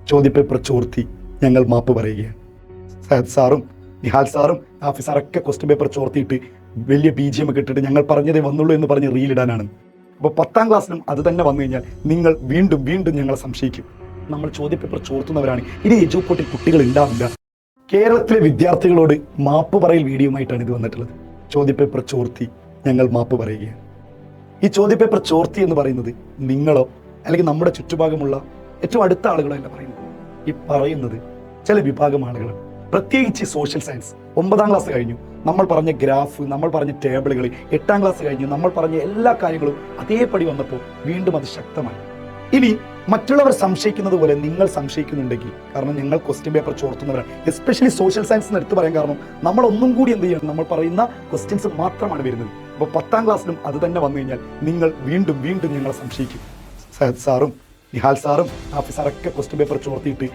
ചോദ്യപേപ്പർ ചോർത്തി ഞങ്ങൾ മാപ്പ് പറയുകയാണ്. സയദ് സാറും നിഹാൽ സാറും ഹാഫി സാറൊക്കെ ക്വസ്റ്റ്യൻ പേപ്പർ ചോർത്തിയിട്ട് വലിയ BGM ഒക്കെ ഇട്ടിട്ട് ഞങ്ങൾ പറഞ്ഞതേ വന്നുള്ളൂ എന്ന് പറഞ്ഞ് റീലിടാനാണ്. അപ്പോൾ 10ാം ക്ലാസ്സിലും അത് തന്നെ വന്നു കഴിഞ്ഞാൽ നിങ്ങൾ വീണ്ടും വീണ്ടും ഞങ്ങളെ സംശയിക്കും. നമ്മൾ ചോദ്യപേപ്പർ ചോർത്തുന്നവരാണ്, ഇനി എജുപോർട്ടിൽ കുട്ടികൾ ഉണ്ടാവില്ല. കേരളത്തിലെ വിദ്യാർത്ഥികളോട് മാപ്പ് പറയൽ വീഡിയോയുമായിട്ടാണ് ഇത് വന്നിട്ടുള്ളത്. ചോദ്യപേപ്പർ ചോർത്തി ഞങ്ങൾ മാപ്പ് പറയുകയാണ്. ഈ ചോദ്യപേപ്പർ ചോർത്തി എന്ന് പറയുന്നത് നിങ്ങളോ അല്ലെങ്കിൽ നമ്മുടെ ചുറ്റുഭാഗമുള്ള ഏറ്റവും അടുത്ത ആളുകളോ അല്ല പറയുന്നത്. ഈ പറയുന്നത് ചില വിഭാഗം ആളുകളാണ്. പ്രത്യേകിച്ച് സോഷ്യൽ സയൻസ് 9ാം ക്ലാസ് കഴിഞ്ഞു, നമ്മൾ പറഞ്ഞ ഗ്രാഫ്, നമ്മൾ പറഞ്ഞ ടേബിളുകൾ, 8ാം ക്ലാസ് കഴിഞ്ഞു, നമ്മൾ പറഞ്ഞ എല്ലാ കാര്യങ്ങളും അതേപടി വന്നപ്പോൾ വീണ്ടും അത് ശക്തമായി. ഇനി മറ്റുള്ളവർ സംശയിക്കുന്നത് പോലെ നിങ്ങൾ സംശയിക്കുന്നുണ്ടെങ്കിൽ, കാരണം ഞങ്ങൾ ക്വസ്റ്റ്യൻ പേപ്പർ ചോർത്തുന്നവരാണ്, എസ്പെഷ്യലി സോഷ്യൽ സയൻസ് എന്ന് എടുത്ത് പറയാൻ കാരണം നമ്മൾ ഒന്നും കൂടി എന്ത് ചെയ്യണം, നമ്മൾ പറയുന്ന ക്വസ്റ്റ്യൻസ് മാത്രമാണ് വരുന്നത്. അപ്പോൾ 10ാം ക്ലാസ്സിലും അത് തന്നെ വന്നു കഴിഞ്ഞാൽ നിങ്ങൾ വീണ്ടും വീണ്ടും ഞങ്ങളെ സംശയിക്കും. സയദ് സാറും നിഹാൽ സാറും ഹാഫി സാറൊക്കെ ക്വസ്റ്റ്യൻ പേപ്പർ ചോർത്തിയിട്ട്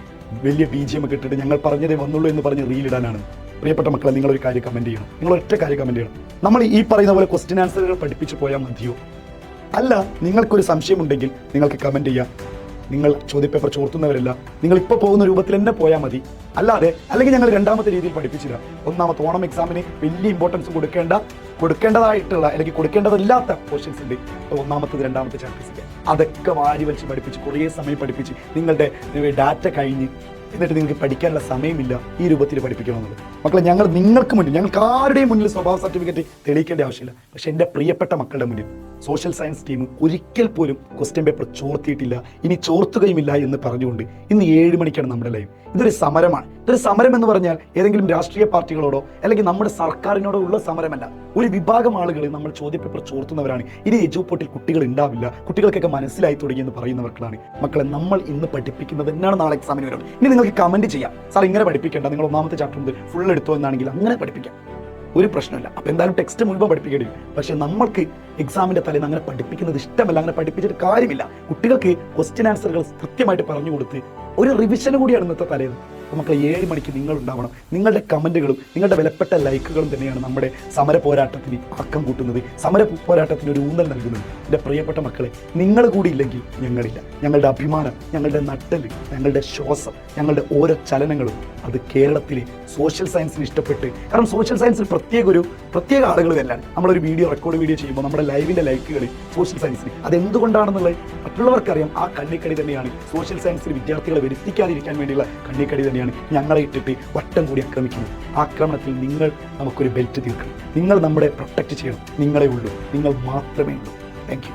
വലിയ BGM ഒക്കെ ഇട്ടിട്ട് ഞങ്ങൾ പറഞ്ഞതേ വന്നുള്ളൂ എന്ന് പറഞ്ഞ് റീലിടാനാണ്. പ്രിയപ്പെട്ട മക്കളെ, നിങ്ങളൊരു കാര്യം കമൻറ്റ് ചെയ്യണം. നിങ്ങൾ ഒറ്റ കാര്യം കമൻറ്റ് ചെയ്യണം. നമ്മൾ ഈ പറയുന്ന പോലെ ക്വസ്റ്റ്യൻ ആൻസറുകൾ പഠിപ്പിച്ച് പോയാൽ മതിയോ? അല്ല, നിങ്ങൾക്കൊരു സംശയമുണ്ടെങ്കിൽ നിങ്ങൾക്ക് കമൻറ്റ് ചെയ്യാം. നിങ്ങൾ ചോദ്യപേപ്പർ ചോർത്തുന്നവരല്ല, നിങ്ങൾ ഇപ്പോൾ പോകുന്ന രൂപത്തിൽ തന്നെ പോയാൽ മതി. അല്ലാതെ അല്ലെങ്കിൽ ഞങ്ങൾ രണ്ടാമത്തെ രീതിയിൽ പഠിപ്പിച്ചില്ല. ഒന്നാമത്തെ ഓണം എക്സാമിന് വലിയ ഇമ്പോർട്ടൻസ് കൊടുക്കേണ്ടതായിട്ടുള്ള അല്ലെങ്കിൽ കൊടുക്കേണ്ടതില്ലാത്ത പോർഷൻസ് ഉണ്ട്. ഒന്നാമത്തത് രണ്ടാമത്തെ ചാപ്റ്റേഴ്സിൻ്റെ അതൊക്കെ വാരി വലിച്ച് പഠിപ്പിച്ച് കുറേ സമയം പഠിപ്പിച്ച് നിങ്ങളുടെ ഡാറ്റ കഴിഞ്ഞ് എന്നിട്ട് നിങ്ങൾക്ക് പഠിക്കാനുള്ള സമയമില്ല. ഈ രൂപത്തിൽ പഠിപ്പിക്കണമെന്നുള്ളത് മക്കളെ, ഞങ്ങൾ നിങ്ങൾക്ക് മുന്നിൽ, ഞങ്ങൾക്ക് ആരുടെയും മുന്നിൽ സ്വഭാവ സർട്ടിഫിക്കറ്റ് തെളിയിക്കേണ്ട ആവശ്യമില്ല. പക്ഷെ എൻ്റെ പ്രിയപ്പെട്ട മക്കളുടെ മുന്നിൽ സോഷ്യൽ സയൻസ് ടീം ഒരിക്കൽ പോലും ക്വസ്റ്റ്യൻ പേപ്പർ ചോർത്തിയിട്ടില്ല, ഇനി ചോർത്തുകയുമില്ല എന്ന് പറഞ്ഞുകൊണ്ട് ഇന്ന് 7 മണിക്കാണ് നമ്മുടെ ലൈവ്. ഇതൊരു സമരമാണ്. ഇതൊരു സമരം എന്ന് പറഞ്ഞാൽ ഏതെങ്കിലും രാഷ്ട്രീയ പാർട്ടികളോടോ അല്ലെങ്കിൽ നമ്മുടെ സർക്കാരിനോടോ ഉള്ള സമരമല്ല. ഒരു വിഭാഗം ആളുകൾ നമ്മൾ ചോദ്യപേപ്പർ ചോർത്തുന്നവരാണ്, ഇനി എജുപോർട്ടിൽ കുട്ടികൾ ഉണ്ടാവില്ല, കുട്ടികൾക്കൊക്കെ മനസ്സിലായി തുടങ്ങി എന്ന് പറയുന്നവർക്കാണ്. മക്കളെ, നമ്മൾ ഇന്ന് പഠിപ്പിക്കുന്നത് എന്നാണ് നാളെ എക്സാമിന് വരും. ഇനി നിങ്ങൾക്ക് കമന്റ് ചെയ്യാം, സാർ ഇങ്ങനെ പഠിപ്പിക്കേണ്ട, നിങ്ങൾ ഒന്നാമത്തെ ചാപ്റ്റർ മുതൽ ഫുൾ എടുത്തോ എന്നാണെങ്കിൽ അങ്ങനെ പഠിപ്പിക്കാം, ഒരു പ്രശ്നമില്ല. അപ്പോൾ എന്തായാലും ടെക്സ്റ്റ് മുഴുവൻ പഠിപ്പിക്കേണ്ടി വരും. പക്ഷെ നമ്മൾക്ക് എക്സാമിൻ്റെ തലേന്ന് അങ്ങനെ പഠിപ്പിക്കുന്നത് ഇഷ്ടമല്ല, അങ്ങനെ പഠിപ്പിച്ചിട്ട് കാര്യമില്ല. കുട്ടികൾക്ക് ക്വസ്റ്റ്യൻ ആൻസറുകൾ കൃത്യമായിട്ട് പറഞ്ഞു കൊടുത്ത് ഒരു റിവിഷൻ കൂടിയാണ് ഇന്നത്തെ തലേന്ന്. അപ്പോൾ മക്കളെ, 7 മണിക്ക് നിങ്ങൾ ഉണ്ടാവണം. നിങ്ങളുടെ കമൻറ്റുകളും നിങ്ങളുടെ വിലപ്പെട്ട ലൈക്കുകളും തന്നെയാണ് നമ്മുടെ സമര പോരാട്ടത്തിന് ആക്കം കൂട്ടുന്നത്, സമര പോരാട്ടത്തിന് ഒരു ഊന്നൽ നൽകുന്നത്. എൻ്റെ പ്രിയപ്പെട്ട മക്കളെ, നിങ്ങൾ കൂടി ഇല്ലെങ്കിൽ ഞങ്ങളില്ല. ഞങ്ങളുടെ അഭിമാനം, ഞങ്ങളുടെ നട്ടല്, ഞങ്ങളുടെ ശ്വാസം, ഞങ്ങളുടെ ഓരോ ചലനങ്ങളും അത് കേരളത്തിലെ സോഷ്യൽ സയൻസിന് ഇഷ്ടപ്പെട്ട്, കാരണം സോഷ്യൽ സയൻസിൽ പ്രത്യേക ആളുകൾ തന്നെയാണ്. നമ്മളൊരു റെക്കോർഡ് വീഡിയോ ചെയ്യുമ്പോൾ നമ്മുടെ ലൈവിൻ്റെ ലൈക്കുകൾ സോഷ്യൽ സയൻസിന് അതെന്തുകൊണ്ടാണെന്നുള്ളത് മറ്റുള്ളവർക്കറിയാം. ആ കണ്ണിക്കടി തന്നെയാണ് സോഷ്യൽ സയൻസിൽ വിദ്യാർത്ഥികളെ വരുത്തിക്കാതിരിക്കാൻ വേണ്ടിയുള്ള കണ്ണിക്കടി തന്നെയാണ് ഞങ്ങളെ ഇട്ടിട്ട് വട്ടം കൂടി ആക്രമിക്കുന്നത്. ആക്രമണത്തിൽ നിങ്ങൾ നമുക്കൊരു ബെൽറ്റ് തീർക്കണം. നിങ്ങൾ നമ്മളെ പ്രൊട്ടക്റ്റ് ചെയ്യണം. നിങ്ങളെ ഉള്ളൂ, നിങ്ങൾ മാത്രമേ ഉള്ളൂ. Thank you.